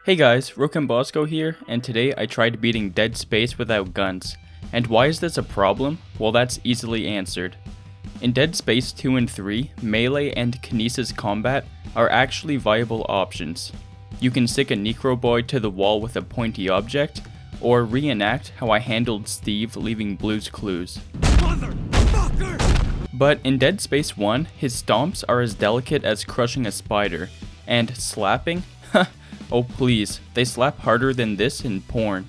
Hey guys, Rocambasco here, and today I tried beating Dead Space without guns. And why is this a problem? Well, that's easily answered. In Dead Space 2 and 3, melee and kinesis combat are actually viable options. You can stick a necroboy to the wall with a pointy object, or reenact how I handled Steve leaving Blue's Clues. Motherfucker! But in Dead Space 1, his stomps are as delicate as crushing a spider, and slapping? Oh please, they slap harder than this in porn.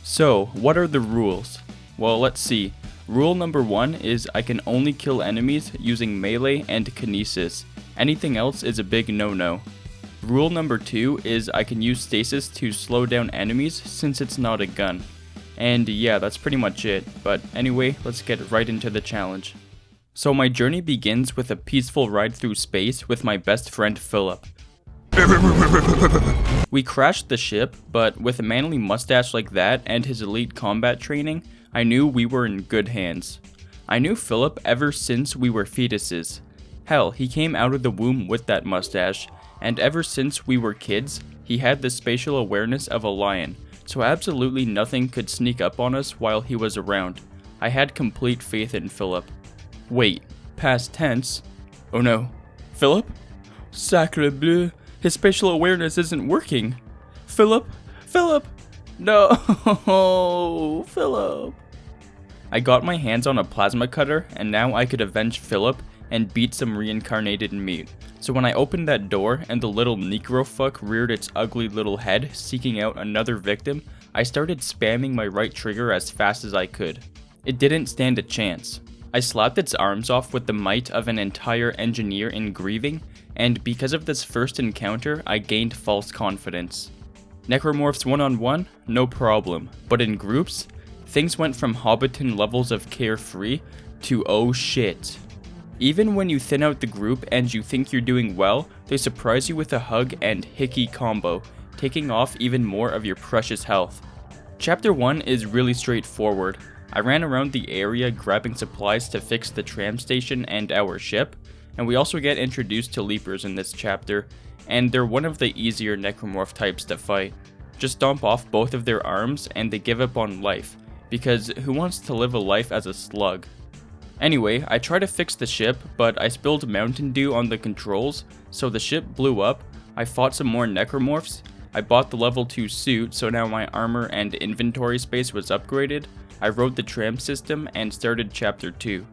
So, what are the rules? Well, let's see. Rule number 1 is I can only kill enemies using melee and kinesis. Anything else is a big no-no. Rule number 2 is I can use stasis to slow down enemies since it's not a gun. And yeah, that's pretty much it. But anyway, let's get right into the challenge. So my journey begins with a peaceful ride through space with my best friend Philip. We crashed the ship, but with a manly mustache like that and his elite combat training, I knew we were in good hands. I knew Philip ever since we were fetuses. Hell, he came out of the womb with that mustache, and ever since we were kids, he had the spatial awareness of a lion, so absolutely nothing could sneak up on us while he was around. I had complete faith in Philip. Wait, past tense? Oh no. Philip? Sacre bleu. His spatial awareness isn't working. Philip? No, Philip. I got my hands on a plasma cutter, and now I could avenge Philip and beat some reincarnated meat. So when I opened that door and the little necrofuck reared its ugly little head seeking out another victim, I started spamming my right trigger as fast as I could. It didn't stand a chance. I slapped its arms off with the might of an entire engineer in grieving, and because of this first encounter, I gained false confidence. Necromorphs one-on-one? No problem, but in groups? Things went from Hobbiton levels of carefree to oh shit. Even when you thin out the group and you think you're doing well, they surprise you with a hug and hickey combo, taking off even more of your precious health. Chapter 1 is really straightforward. I ran around the area grabbing supplies to fix the tram station and our ship, and we also get introduced to Leapers in this chapter, and they're one of the easier necromorph types to fight. Just stomp off both of their arms and they give up on life, because who wants to live a life as a slug? Anyway, I try to fix the ship, but I spilled Mountain Dew on the controls, so the ship blew up. I fought some more necromorphs. I bought the level 2 suit, so now my armor and inventory space was upgraded. I rode the tram system and started chapter 2.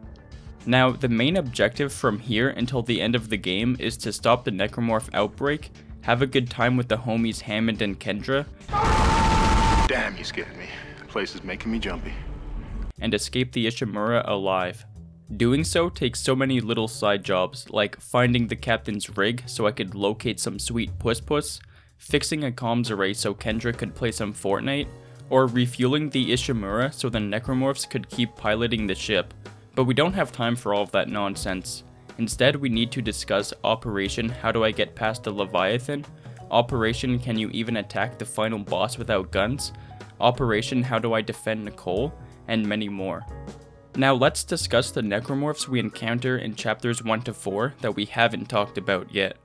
Now, the main objective from here until the end of the game is to stop the necromorph outbreak, have a good time with the homies Hammond and Kendra. Damn, you scared me. The place is making me jumpy. And escape the Ishimura alive. Doing so takes so many little side jobs, like finding the captain's rig so I could locate some sweet puss, fixing a comms array so Kendra could play some Fortnite, or refueling the Ishimura so the necromorphs could keep piloting the ship. But we don't have time for all of that nonsense. Instead, we need to discuss Operation How Do I Get Past the Leviathan, Operation Can You Even Attack the Final Boss Without Guns, Operation How Do I Defend Nicole, and many more. Now let's discuss the necromorphs we encounter in chapters 1 to 4 that we haven't talked about yet.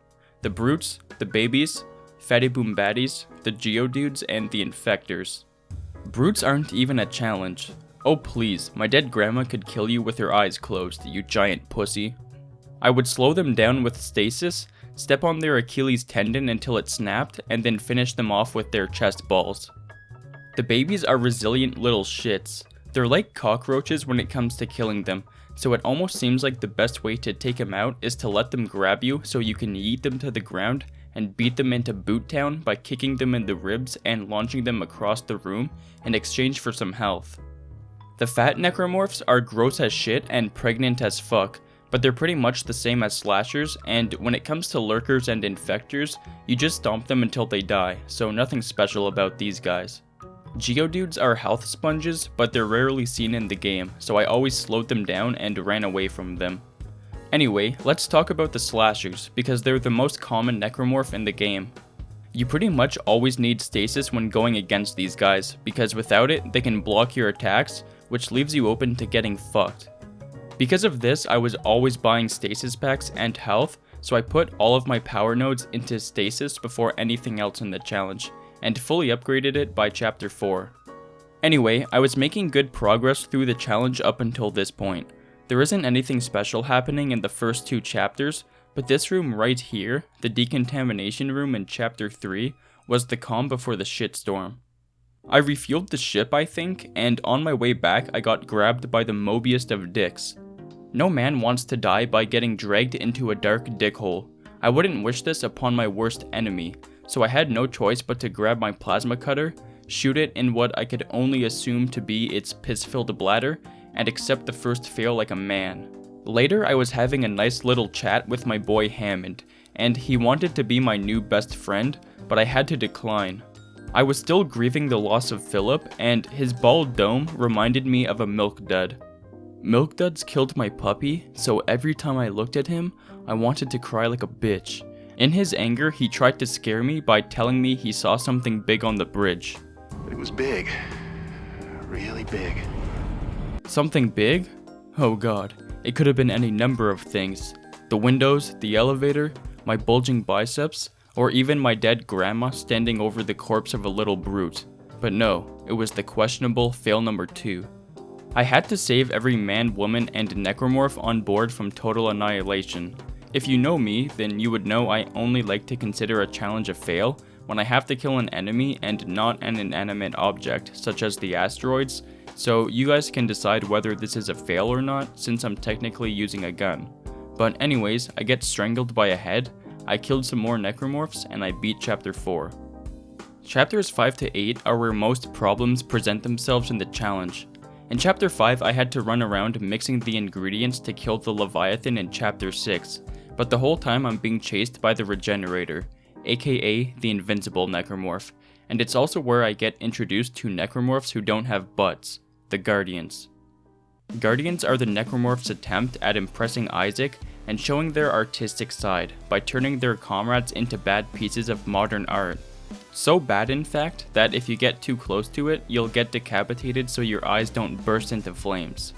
The brutes, the babies, fatty boom baddies, the geodudes, and the infectors. Brutes aren't even a challenge. Oh please, my dead grandma could kill you with her eyes closed, you giant pussy. I would slow them down with stasis, step on their Achilles tendon until it snapped, and then finish them off with their chest balls. The babies are resilient little shits. They're like cockroaches when it comes to killing them, so it almost seems like the best way to take them out is to let them grab you so you can yeet them to the ground and beat them into Boot Town by kicking them in the ribs and launching them across the room in exchange for some health. The fat necromorphs are gross as shit and pregnant as fuck, but they're pretty much the same as slashers, and when it comes to lurkers and infectors, you just stomp them until they die, so nothing special about these guys. Geodudes are health sponges, but they're rarely seen in the game, so I always slowed them down and ran away from them. Anyway, let's talk about the slashers, because they're the most common necromorph in the game. You pretty much always need stasis when going against these guys, because without it, they can block your attacks, which leaves you open to getting fucked. Because of this, I was always buying stasis packs and health, so I put all of my power nodes into stasis before anything else in the challenge, and fully upgraded it by chapter 4. Anyway, I was making good progress through the challenge up until this point. There isn't anything special happening in the first 2 chapters, but this room right here, the decontamination room in chapter 3, was the calm before the shitstorm. I refueled the ship, I think, and on my way back I got grabbed by the Mobiest of dicks. No man wants to die by getting dragged into a dark dickhole. I wouldn't wish this upon my worst enemy, so I had no choice but to grab my plasma cutter, shoot it in what I could only assume to be its piss-filled bladder, and accept the first fail like a man. Later, I was having a nice little chat with my boy Hammond, and he wanted to be my new best friend, but I had to decline. I was still grieving the loss of Philip, and his bald dome reminded me of a milk dud. Milk duds killed my puppy, so every time I looked at him, I wanted to cry like a bitch. In his anger, he tried to scare me by telling me he saw something big on the bridge. It was big. Really big. Something big? Oh god, it could have been any number of things. The windows, the elevator, my bulging biceps, or even my dead grandma standing over the corpse of a little brute. But no, it was the questionable fail number 2. I had to save every man, woman, and necromorph on board from total annihilation. If you know me, then you would know I only like to consider a challenge a fail when I have to kill an enemy and not an inanimate object, such as the asteroids, so you guys can decide whether this is a fail or not, since I'm technically using a gun. But anyways, I get strangled by a head, I killed some more necromorphs, and I beat chapter 4. Chapters 5 to 8 are where most problems present themselves in the challenge. In chapter 5, I had to run around mixing the ingredients to kill the Leviathan in chapter 6, but the whole time I'm being chased by the Regenerator, aka the Invincible necromorph, and it's also where I get introduced to necromorphs who don't have butts, the Guardians. Guardians are the necromorphs' attempt at impressing Isaac and showing their artistic side by turning their comrades into bad pieces of modern art. So bad in fact, that if you get too close to it, you'll get decapitated so your eyes don't burst into flames.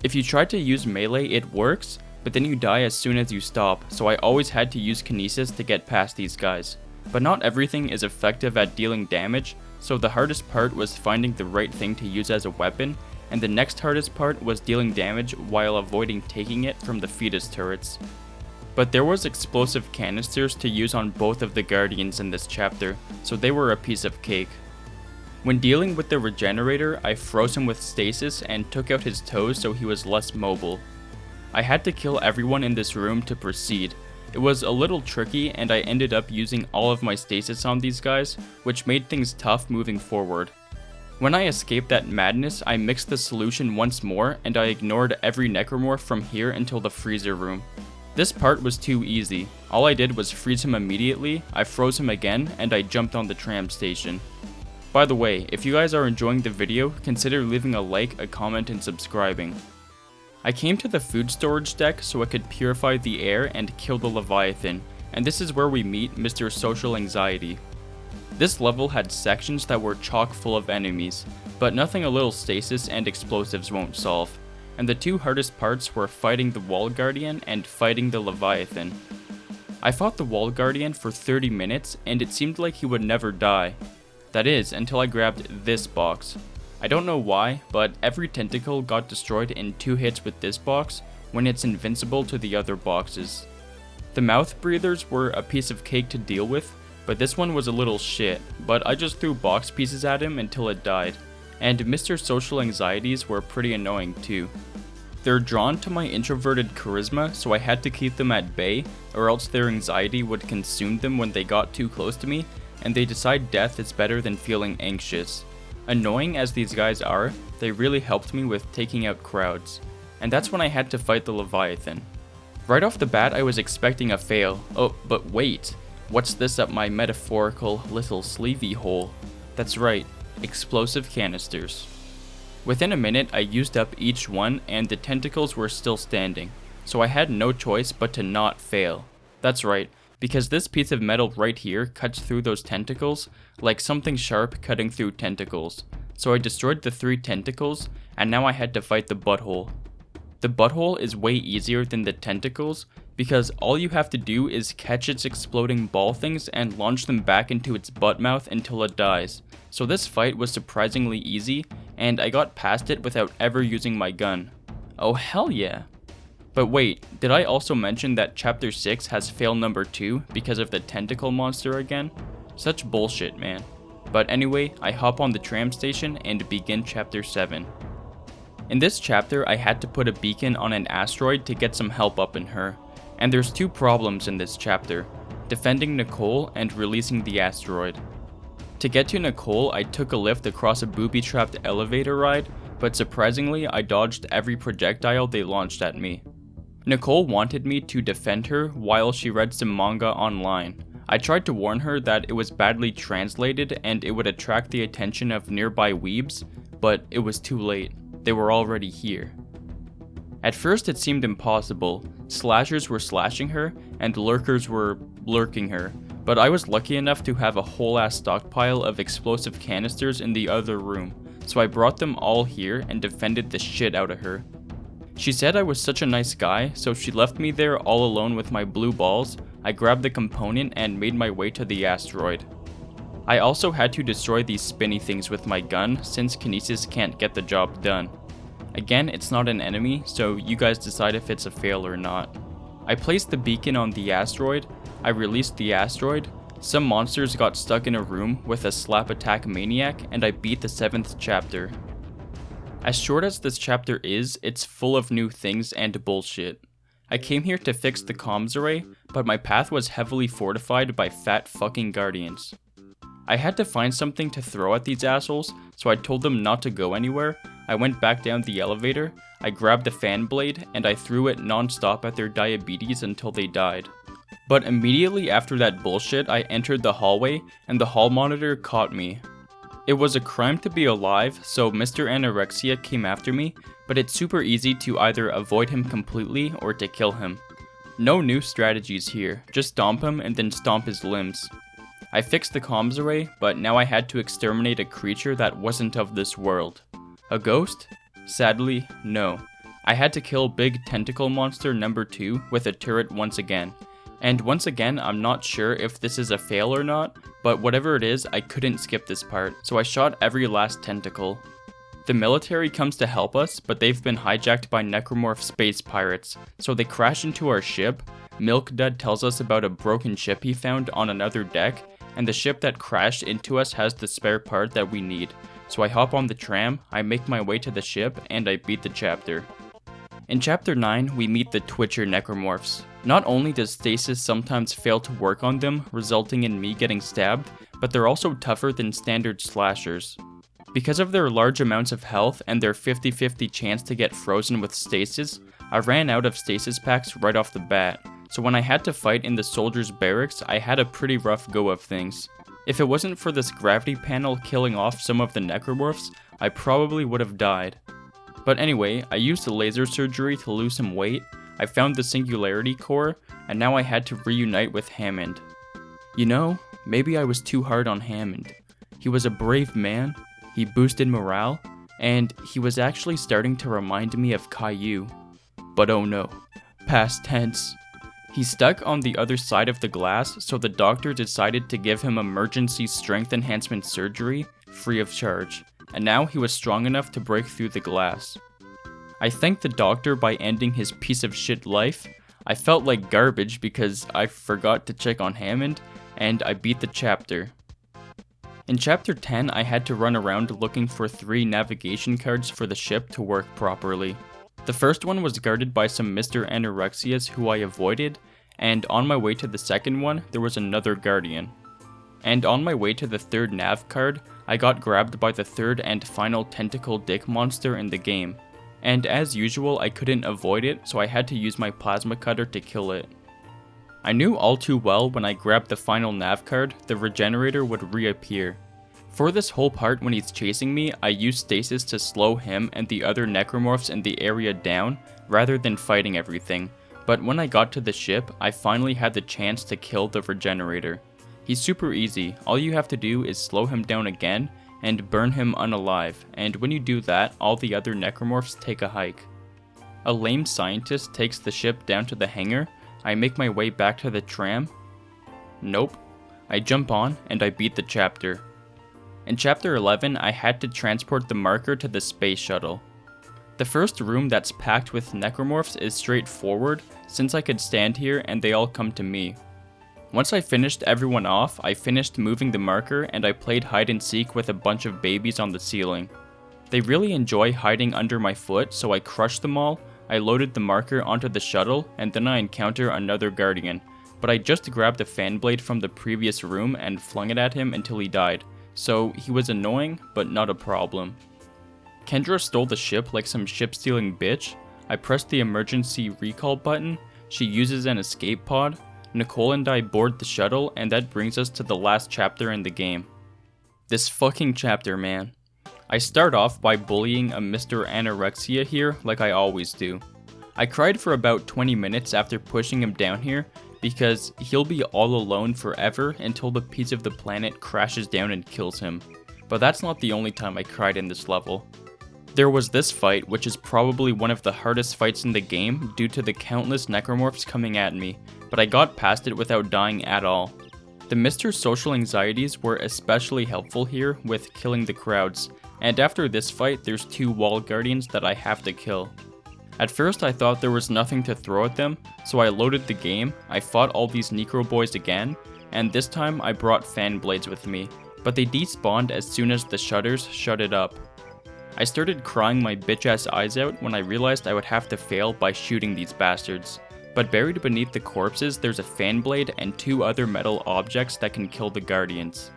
If you try to use melee, it works, but then you die as soon as you stop, so I always had to use kinesis to get past these guys. But not everything is effective at dealing damage, so the hardest part was finding the right thing to use as a weapon, and the next hardest part was dealing damage while avoiding taking it from the fetus turrets. But there was explosive canisters to use on both of the Guardians in this chapter, so they were a piece of cake. When dealing with the Regenerator, I froze him with stasis and took out his toes so he was less mobile. I had to kill everyone in this room to proceed. It was a little tricky and I ended up using all of my stasis on these guys, which made things tough moving forward. When I escaped that madness, I mixed the solution once more and I ignored every necromorph from here until the freezer room. This part was too easy. All I did was freeze him immediately, I froze him again, and I jumped on the tram station. By the way, if you guys are enjoying the video, consider leaving a like, a comment, and subscribing. I came to the food storage deck so I could purify the air and kill the Leviathan, and this is where we meet Mr. Social Anxiety. This level had sections that were chock full of enemies, but nothing a little stasis and explosives won't solve, and the two hardest parts were fighting the Wall Guardian and fighting the Leviathan. I fought the Wall Guardian for 30 minutes and it seemed like he would never die. That is, until I grabbed this box. I don't know why, but every tentacle got destroyed in 2 hits with this box when it's invincible to the other boxes. The mouth breathers were a piece of cake to deal with, but this one was a little shit, but I just threw box pieces at him until it died. And Mr. Social Anxieties were pretty annoying too. They're drawn to my introverted charisma, so I had to keep them at bay, or else their anxiety would consume them when they got too close to me, and they decide death is better than feeling anxious. Annoying as these guys are, they really helped me with taking out crowds. And that's when I had to fight the Leviathan. Right off the bat I was expecting a fail. Oh, but wait. What's this up my metaphorical little sleevey hole? That's right, explosive canisters. Within a minute I used up each one and the tentacles were still standing, so I had no choice but to not fail. That's right, because this piece of metal right here cuts through those tentacles like something sharp cutting through tentacles. So I destroyed the 3 tentacles and now I had to fight the butthole. The butthole is way easier than the tentacles because all you have to do is catch its exploding ball things and launch them back into its butt mouth until it dies. So this fight was surprisingly easy, and I got past it without ever using my gun. Oh hell yeah! But wait, did I also mention that chapter 6 has fail number 2 because of the tentacle monster again? Such bullshit, man. But anyway, I hop on the tram station and begin chapter 7. In this chapter, I had to put a beacon on an asteroid to get some help up in her. And there's 2 problems in this chapter: defending Nicole and releasing the asteroid. To get to Nicole, I took a lift across a booby-trapped elevator ride, but surprisingly, I dodged every projectile they launched at me. Nicole wanted me to defend her while she read some manga online. I tried to warn her that it was badly translated and it would attract the attention of nearby weebs, but it was too late. They were already here. At first it seemed impossible. Slashers were slashing her, and lurkers were lurking her, but I was lucky enough to have a whole ass stockpile of explosive canisters in the other room, so I brought them all here and defended the shit out of her. She said I was such a nice guy, so she left me there all alone with my blue balls. I grabbed the component and made my way to the asteroid. I also had to destroy these spinny things with my gun, since kinesis can't get the job done. Again, it's not an enemy, so you guys decide if it's a fail or not. I placed the beacon on the asteroid, I released the asteroid, some monsters got stuck in a room with a slap attack maniac, and I beat the 7th chapter. As short as this chapter is, it's full of new things and bullshit. I came here to fix the comms array, but my path was heavily fortified by fat fucking guardians. I had to find something to throw at these assholes, so I told them not to go anywhere. I went back down the elevator, I grabbed a fan blade, and I threw it non-stop at their diabetes until they died. But immediately after that bullshit, I entered the hallway, and the hall monitor caught me. It was a crime to be alive, so Mr. Anorexia came after me, but it's super easy to either avoid him completely or to kill him. No new strategies here, just stomp him and then stomp his limbs. I fixed the comms array, but now I had to exterminate a creature that wasn't of this world. A ghost? Sadly, no. I had to kill big tentacle monster number 2 with a turret once again. And once again, I'm not sure if this is a fail or not, but whatever it is, I couldn't skip this part, so I shot every last tentacle. The military comes to help us, but they've been hijacked by necromorph space pirates, so they crash into our ship. Milk Dud tells us about a broken ship he found on another deck, and the ship that crashed into us has the spare part that we need. So I hop on the tram, I make my way to the ship, and I beat the chapter. In chapter 9, we meet the Twitcher necromorphs. Not only does stasis sometimes fail to work on them, resulting in me getting stabbed, but they're also tougher than standard slashers. Because of their large amounts of health and their 50-50 chance to get frozen with stasis, I ran out of stasis packs right off the bat, so when I had to fight in the soldiers' barracks, I had a pretty rough go of things. If it wasn't for this gravity panel killing off some of the necromorphs, I probably would have died. But anyway, I used the laser surgery to lose some weight, I found the singularity core, and now I had to reunite with Hammond. You know, maybe I was too hard on Hammond. He was a brave man, he boosted morale, and he was actually starting to remind me of Caillou. But oh no, past tense. He's stuck on the other side of the glass, so the doctor decided to give him emergency strength enhancement surgery, free of charge, and now he was strong enough to break through the glass. I thanked the doctor by ending his piece of shit life. I felt like garbage because I forgot to check on Hammond, and I beat the chapter. In chapter 10, I had to run around looking for 3 navigation cards for the ship to work properly. The first one was guarded by some Mr. Anorexias who I avoided, and on my way to the second one, there was another guardian. And on my way to the 3rd nav card, I got grabbed by the 3rd and final tentacle dick monster in the game. And as usual, I couldn't avoid it, so I had to use my plasma cutter to kill it. I knew all too well when I grabbed the final nav card, the regenerator would reappear. For this whole part when he's chasing me, I used stasis to slow him and the other necromorphs in the area down, rather than fighting everything. But when I got to the ship, I finally had the chance to kill the regenerator. He's super easy, all you have to do is slow him down again, and burn him unalive, and when you do that, all the other necromorphs take a hike. A lame scientist takes the ship down to the hangar. I make my way back to the tram. Nope. I jump on and I beat the chapter. In chapter 11, I had to transport the marker to the space shuttle. The first room that's packed with necromorphs is straightforward, since I could stand here and they all come to me. Once I finished everyone off, I finished moving the marker and I played hide and seek with a bunch of babies on the ceiling. They really enjoy hiding under my foot, so I crushed them all. I loaded the marker onto the shuttle and then I encounter another guardian, but I just grabbed a fan blade from the previous room and flung it at him until he died, so he was annoying but not a problem. Kendra stole the ship like some ship-stealing bitch. I pressed the emergency recall button. She uses an escape pod. Nicole and I board the shuttle, and that brings us to the last chapter in the game. This fucking chapter, man. I start off by bullying a Mr. Anorexia here like I always do. I cried for about 20 minutes after pushing him down here because he'll be all alone forever until the piece of the planet crashes down and kills him. But that's not the only time I cried in this level. There was this fight, which is probably one of the hardest fights in the game due to the countless necromorphs coming at me, but I got past it without dying at all. The Mr. Social Anxieties were especially helpful here with killing the crowds, and after this fight there's 2 wall guardians that I have to kill. At first I thought there was nothing to throw at them, so I loaded the game, I fought all these necro boys again, and this time I brought fan blades with me, but they despawned as soon as the shutters shut it up. I started crying my bitch ass eyes out when I realized I would have to fail by shooting these bastards. But buried beneath the corpses there's a fan blade and 2 other metal objects that can kill the guardians.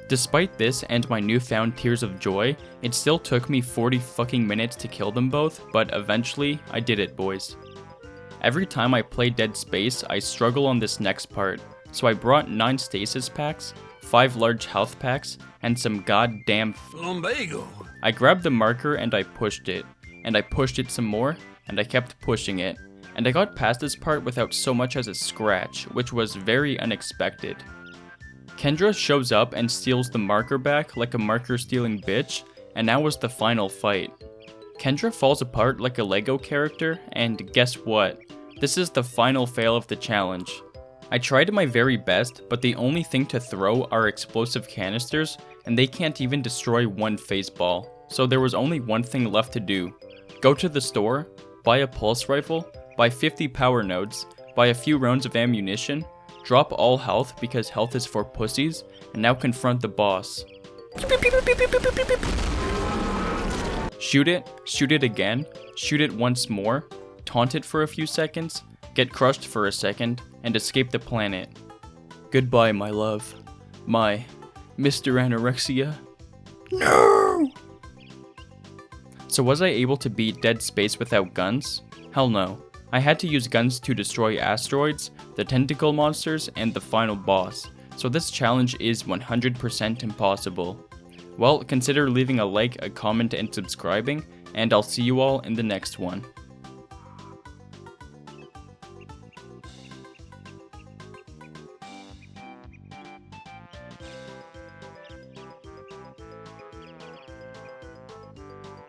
Despite this and my newfound tears of joy, it still took me 40 fucking minutes to kill them both, but eventually I did it, boys. Every time I play Dead Space I struggle on this next part, so I brought 9 stasis packs, 5 large health packs, and some goddamn lumbago. I grabbed the marker and I pushed it some more, and I kept pushing it, and I got past this part without so much as a scratch, which was very unexpected. Kendra shows up and steals the marker back like a marker stealing bitch, and now was the final fight. Kendra falls apart like a Lego character, and guess what? This is the final fail of the challenge. I tried my very best, but the only thing to throw are explosive canisters, and they can't even destroy 1 phase ball. So there was only one thing left to do. Go to the store, buy a pulse rifle, buy 50 power nodes, buy a few rounds of ammunition, drop all health because health is for pussies, and now confront the boss. Shoot it again, shoot it once more, taunt it for a few seconds, get crushed for a second, and escape the planet. Goodbye, my love. My Mr. Anorexia. No! So was I able to beat Dead Space without guns? Hell no. I had to use guns to destroy asteroids, the tentacle monsters, and the final boss. So this challenge is 100% impossible. Well, consider leaving a like, a comment, and subscribing, and I'll see you all in the next one.